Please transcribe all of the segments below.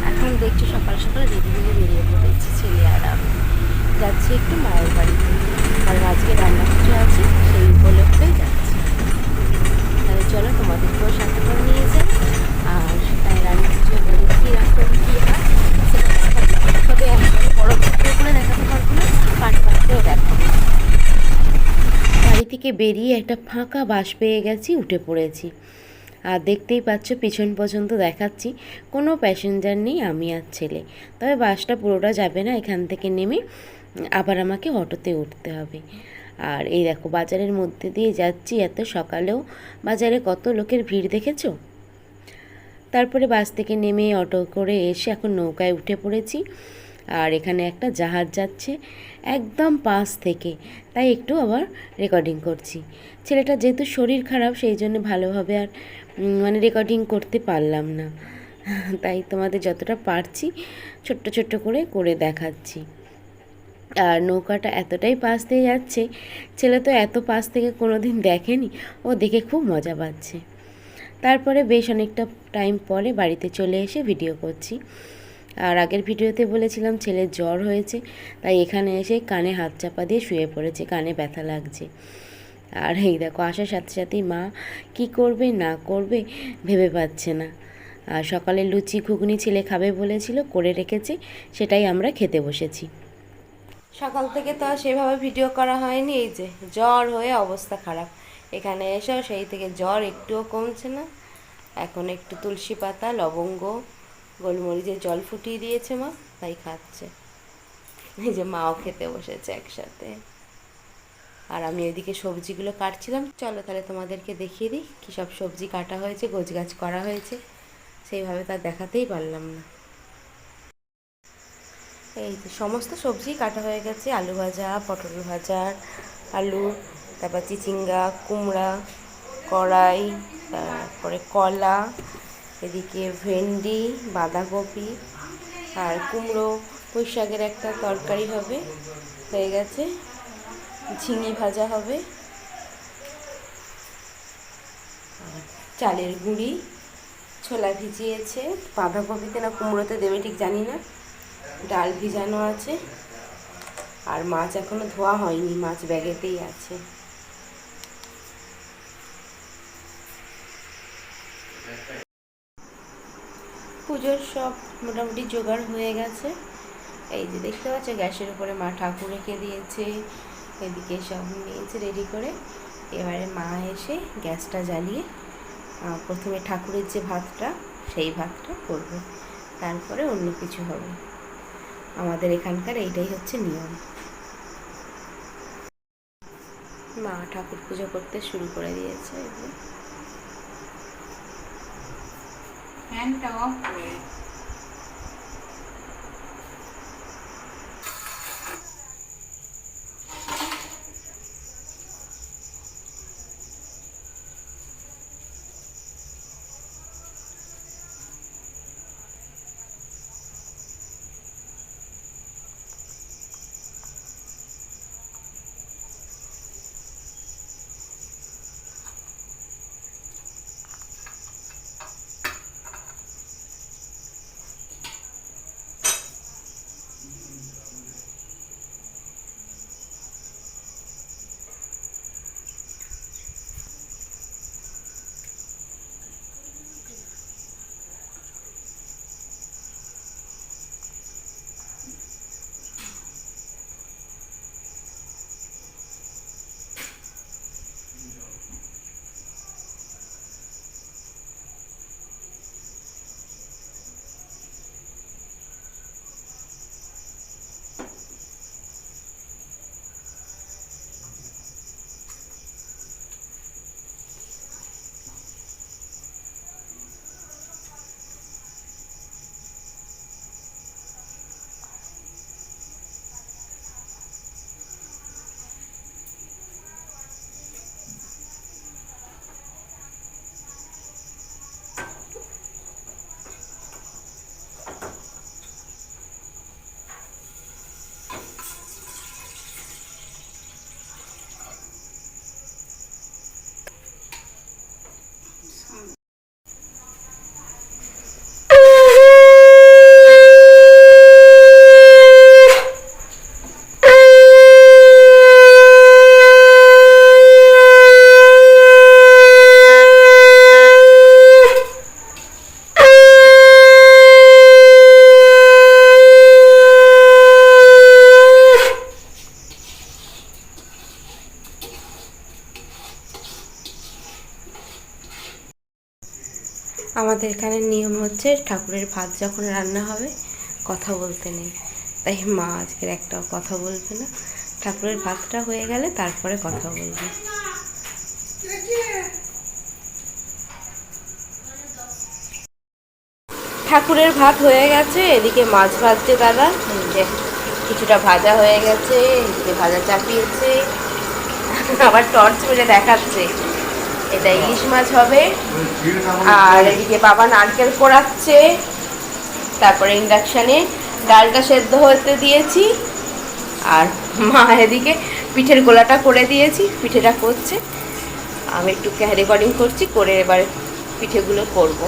এখন দেখছি সকাল সকাল রেডি হয়ে বেরিয়ে পড়েছি ছেলে আর আমি যাচ্ছি একটু মায়ের বাড়িতে, কারণ আজকে রান্না পুজো আছে, সেই উপলক্ষেই যাচ্ছি। তাহলে চলো তোমাদেরকেও সাথে করে নিয়ে যাই, আর তাই রান্না পুজো বলে কীরকম কী হয় তবে একবারে বড় ভিডিও করে দেখাতে পারবো না, পাট পাট করে দেখাবো। বাড়ি থেকে বেরিয়ে একটা ফাঁকা বাস পেয়ে গেছি, উঠে পড়েছি। আর দেখতেই পাচ্ছ পিছন পর্যন্ত দেখাচ্ছি, কোনো প্যাসেঞ্জার নেই, আমি আর ছেলে। তবে বাসটা পুরোটা যাবে না, এখান থেকে নেমে আবার আমাকে অটোতে উঠতে হবে। আর এই দেখো বাজারের মধ্যে দিয়ে যাচ্ছি, এত সকালেও বাজারে কত লোকের ভিড় দেখেছো। তারপরে বাস থেকে নেমে অটো করে এসে এখন নৌকায় উঠে পড়েছি। আর এখানে একটা জাহাজ যাচ্ছে একদম পাশ থেকে, তাই একটু আবার রেকর্ডিং করছি। ছেলেটা যেহেতু শরীর খারাপ, সেই জন্য ভালোভাবে আর মানে রেকর্ডিং করতে পারলাম না, তাই তোমাদের যতটা পারছি ছোট্ট ছোট্ট করে করে দেখাচ্ছি। আর নৌকাটা এতটাই পাশ দিয়ে যাচ্ছে, ছেলে তো এত পাশ থেকে কোনো দিন দেখেনি, ও দেখে খুব মজা পাচ্ছে। তারপরে বেশ অনেকটা টাইম পরে বাড়িতে চলে এসে ভিডিও করছি। আর আগের ভিডিওতে বলেছিলাম ছেলের জ্বর হয়েছে, তাই এখানে এসে কানে হাত চাপা দিয়ে শুয়ে পড়েছে, কানে ব্যথা লাগছে। আর এই দেখো আসার সাথে সাথেই মা কি করবে না করবে ভেবে পাচ্ছে না। আর সকালে লুচি ঘুগনি ছেলে খাবে বলেছিল, করে রেখেছে, সেটাই আমরা খেতে বসেছি। সকাল থেকে তো আর সেভাবে ভিডিও করা হয়নি, এই যে জ্বর হয়ে অবস্থা খারাপ। এখানে এসেও সেই থেকে জ্বর একটুও কমছে না। এখন একটু তুলসী পাতা, লবঙ্গ, গোলমরিচের জল ফুটিয়ে দিয়েছে মা, তাই খাচ্ছে। এই যে মাও খেতে বসেছে একসাথে, আর আমি ওইদিকে সবজিগুলো কাটছিলাম। চলো তাহলে তোমাদেরকে দেখিয়ে দিই কী সব সবজি কাটা হয়েছে, গোছগাছ করা হয়েছে, সেইভাবে তার দেখাতেই পারলাম না। এই যে সমস্ত সবজি কাটা হয়ে গেছে, আলু ভাজা, পটল ভাজা, আলু, তারপর চিচিঙ্গা, কুমড়া, কড়াই, তারপরে কলা, এদিকে ভেন্ডি, বাঁধাকপি আর কুমড়ো, পুঁই শাকের একটা তরকারি হবে, হয়ে গেছে। ঝিঙে ভাজা হবে, চালের গুঁড়ি, ছোলা ভিজিয়েছে, বাঁধাকপিতে না কুমড়োতে দেবে ঠিক জানি না, ডাল ভিজানো আছে। আর মাছ এখনো ধোয়া হয়নি, মাছ ব্যাগেতেই আছে। পুজোর সব মোটামুটি জোগাড় হয়ে গেছে। এই যে দেখতে পাচ্ছ গ্যাসের উপরে মা ঠাকুর রেখে দিয়েছে, এদিকে সব নিয়েছে রেডি করে। এবারে মা এসে গ্যাসটা জ্বালিয়ে প্রথমে ঠাকুরের যে ভাতটা, সেই ভাতটা করবে, তারপরে অন্য কিছু হবে। আমাদের এখানকার এইটাই হচ্ছে নিয়ম। মা ঠাকুর পুজো করতে শুরু করে দিয়েছে। ফ্যানটা অফ করে আমাদের এখানে নিয়ম হচ্ছে ঠাকুরের ভাত যখন রান্না হবে কথা বলতে নেই, তাই মা আজকের একটাও কথা বলবে না। ঠাকুরের ভাতটা হয়ে গেলে তারপরে কথা বলবে। ঠাকুরের ভাত হয়ে গেছে, এদিকে মাছ ভাজছে দাদা, এই যে কিছুটা ভাজা হয়ে গেছে, এদিকে ভাজা চাপিয়েছে, আবার টর্চ মেরে দেখাচ্ছে এটা ইলিশ মাছ হবে। আর এদিকে বাবা নারকেল কোড়াচ্ছে, তারপরে ইন্ডাকশানে ডালটা সেদ্ধ হতে দিয়েছি, আর মা এদিকে পিঠের গোলাটা করে দিয়েছি, পিঠেটা করছে, আমি একটু রেকর্ডিং করছি, করে এবার পিঠেগুলো করব।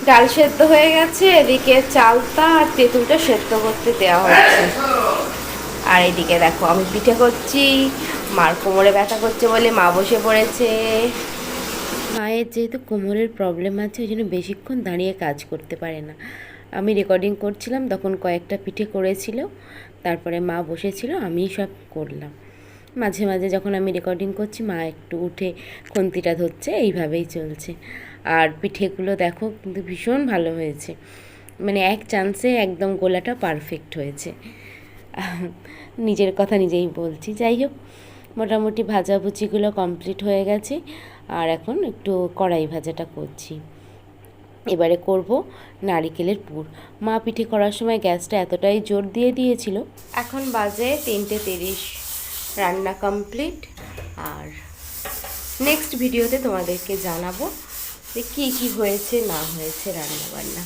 ডাল সেদ্ধ হয়ে গেছে, এদিকে চালটা আর তেঁতুলটা সেদ্ধ করতে দেওয়া হচ্ছে। আর এদিকে দেখো আমি পিঠে করছি, মার কোমরে ব্যথা করছে বলে মা বসে পড়েছে। মায়ের যেহেতু কোমরের প্রবলেম আছে, ওই জন্য বেশিক্ষণ দাঁড়িয়ে কাজ করতে পারে না। আমি রেকর্ডিং করছিলাম, তখন কয়েকটা পিঠে করেছিল, তারপরে মা বসেছিল, আমি সব করলাম। মাঝে মাঝে যখন আমি রেকর্ডিং করছি মা একটু উঠে খুন্তিটা ধরছে, এইভাবেই চলছে। আর পিঠেগুলো দেখো কিন্তু ভীষণ ভালো হয়েছে, মানে এক চান্সে একদম গোলাটা পারফেক্ট হয়েছে। নিজের কথা নিজেই বলছি। যাই হোক, মোটামুটি ভাজাভুজিগুলো কমপ্লিট হয়ে গেছে, আর এখন একটু কড়াই ভাজাটা করছি। এবারে করব নারিকেলের পুর। মা পিঠে করার সময় গ্যাসটা এতটাই জোর দিয়ে দিয়েছিল। এখন বাজে 3:30, রান্না কমপ্লিট। আর নেক্সট ভিডিওতে তোমাদেরকে জানাবো যে কী কী হয়েছে না হয়েছে রান্না বান্না।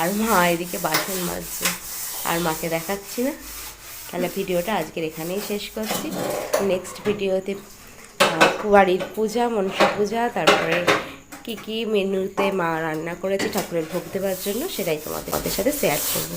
আর মা এদিকে বাসন মাজছে, আর মাকে দেখাচ্ছি না। তাহলে ভিডিওটা আজকের এখানেই শেষ করছি। নেক্সট ভিডিওতে বাড়ির পূজা, মনসা পূজা, তারপরে কী কী মেনুতে মা রান্না করেছে ঠাকুরের ভোগ দেওয়ার জন্য, সেটাই তোমাদের সাথে শেয়ার করবো।